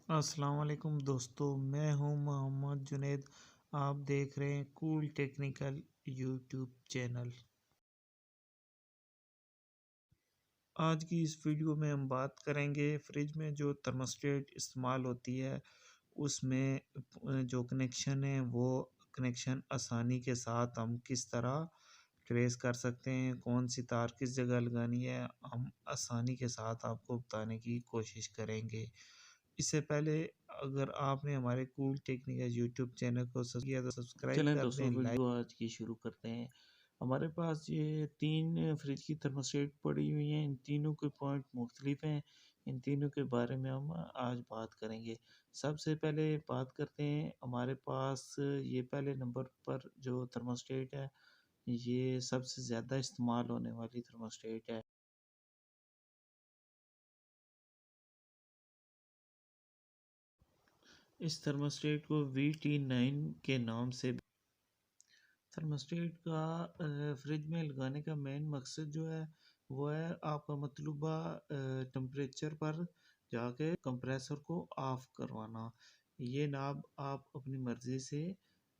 अस्सलाम वालेकुम दोस्तों, मैं हूं मोहम्मद जुनैद। आप देख रहे हैं कूल टेक्निकल यूट्यूब चैनल। आज की इस वीडियो में हम बात करेंगे फ्रिज में जो थर्मोस्टेट इस्तेमाल होती है उसमें जो कनेक्शन है वो कनेक्शन आसानी के साथ हम किस तरह ट्रेस कर सकते हैं, कौन सी तार किस जगह लगानी है, हम आसानी के साथ आपको बताने की कोशिश करेंगे। इससे पहले अगर आपने हमारे कूल टेक्निकल यूट्यूब चैनल को सब्सक्राइब किया तो सब्सक्राइब चलें कर दोस्तों, दें, लाइक। वीडियो आज की शुरू करते हैं। हमारे पास ये 3 फ्रिज की थर्मोस्टेट पड़ी हुई हैं। इन तीनों के पॉइंट मुख्तलिफ हैं। इन तीनों के बारे में हम आज बात करेंगे। सबसे पहले बात करते हैं, हमारे पास ये पहले नंबर पर जो थर्मोस्टेट है, ये सबसे ज़्यादा इस्तेमाल होने वाली थर्मोस्टेट है। इस थर्मोस्टेट को VT9 के नाम से थर्मोस्टेट का फ्रिज में लगाने का मेन मकसद जो है वो है आपका मतलूबा टेम्परेचर पर जाके कंप्रेसर को ऑफ करवाना। ये नाब आप अपनी मर्ज़ी से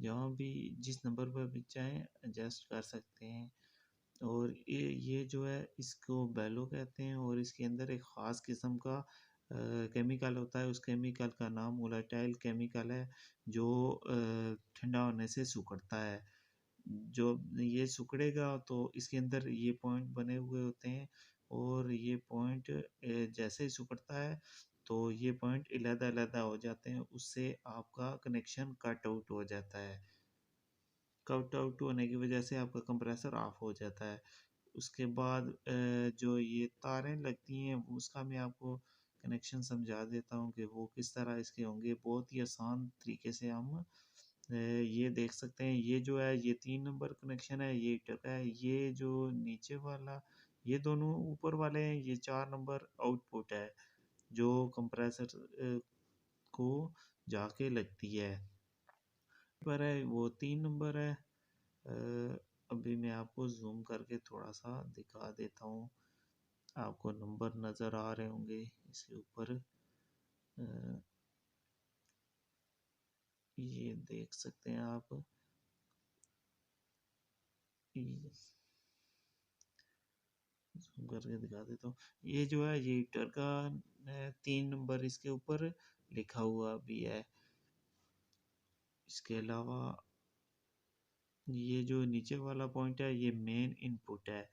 जहाँ भी जिस नंबर पर भी चाहें एडजस्ट कर सकते हैं। और ये जो है इसको बेलो कहते हैं और इसके अंदर एक ख़ास किस्म का केमिकल होता है। उस केमिकल का नाम वोलेटाइल केमिकल है जो ठंडा होने से सिकुड़ता है। जो ये सिकुड़ेगा तो इसके अंदर ये पॉइंट बने हुए होते हैं और ये पॉइंट जैसे ही सिकुड़ता है तो ये पॉइंट अलग-अलग हो जाते हैं, उससे आपका कनेक्शन कट आउट हो जाता है। कट आउट होने की वजह से आपका कंप्रेसर ऑफ हो जाता है। उसके बाद जो ये तारें लगती हैं उसका मैं आपको कनेक्शन समझा देता हूँ कि वो किस तरह इसके होंगे। बहुत ही आसान तरीके से हम ये देख सकते हैं। ये जो है ये 3 नंबर कनेक्शन है, ये हीटर का है। ये जो नीचे वाला, ये दोनों ऊपर वाले हैं, ये 4 नंबर आउटपुट है जो कंप्रेसर को जाके लगती है। पर है वो 3 नंबर है। अभी मैं आपको ज़ूम करके थोड़ा-सा दिखा देता हूँ। आपको नंबर नज़र आ रहे होंगे इसके ऊपर। ये देख सकते हैं आप। ये ज़ूम करके दिखा देता हूँ। ये जो है ये हीटर का 3 नंबर इसके ऊपर लिखा हुआ भी है। इसके अलावा ये जो नीचे वाला पॉइंट है ये मेन इनपुट है,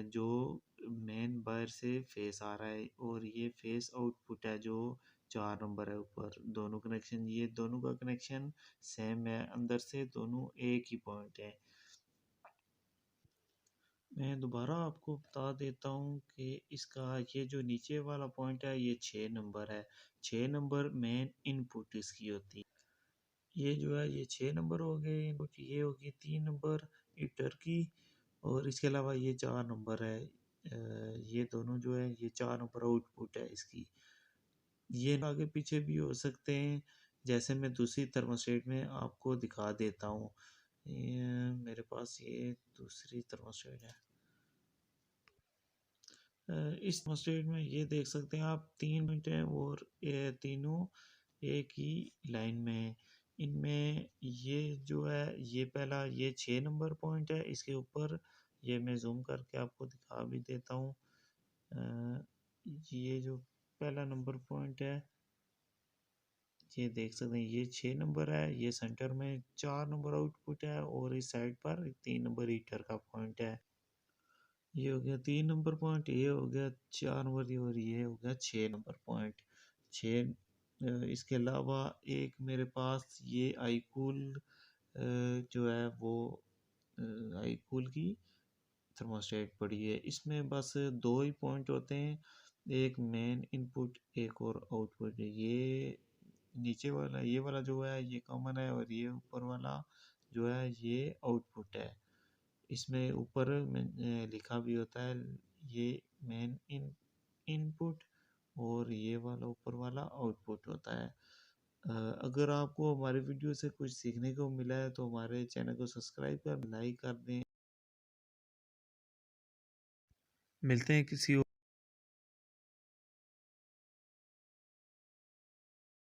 जो मेन वायर से फेस आ रहा है, और ये फेस आउटपुट है जो 4 नंबर है ऊपर। दोनों कनेक्शन, ये दोनों का कनेक्शन सेम है, अंदर से दोनों एक ही पॉइंट है। मैं दोबारा आपको बता देता हूँ कि इसका ये जो नीचे वाला पॉइंट है ये 6 नंबर है। 6 नंबर मेन इनपुट इसकी होती है। ये जो है ये 6 नंबर हो गए इनपुट, ये होगी 3 नंबर हीटर की, और इसके अलावा ये 4 नंबर है। ये दोनों जो है ये 4 नंबर आउटपुट है इसकी। ये आगे पीछे भी हो सकते हैं, जैसे मैं दूसरी थर्मोस्टेट में आपको दिखा देता हूँ। मेरे पास ये दूसरी थर्मोस्टेट है। इस थर्मोस्टेट में ये देख सकते हैं आप 3 पॉइंट हैं और ये तीनों एक ही लाइन में है। इनमें ये जो है ये पहला ये 6 नंबर पॉइंट है, इसके ऊपर ये मैं ज़ूम करके आपको दिखा भी देता हूँ। ये जो पहला नंबर पॉइंट है ये देख सकते हैं ये 6 नंबर है, ये सेंटर में 4 नंबर आउटपुट है और इस साइड पर 3 नंबर हीटर का पॉइंट है। ये हो गया 3 नंबर पॉइंट, ये हो गया 4 नंबर, और ये हो गया 6 नंबर पॉइंट। 6 इसके अलावा एक मेरे पास ये आईकूल जो है वो आईकूल की थर्मोस्टेट पड़ी है। इसमें बस 2 ही पॉइंट होते हैं, एक मेन इनपुट एक और आउटपुट। ये नीचे वाला ये वाला जो है ये कॉमन है और ये ऊपर वाला जो है ये आउटपुट है। इसमें ऊपर में लिखा भी होता है ये मेन इनपुट, और ये वाला ऊपर वाला आउटपुट होता है। अगर आपको हमारे वीडियो से कुछ सीखने को मिला है तो हमारे चैनल को सब्सक्राइब कर लाइक कर दें। मिलते हैं किसी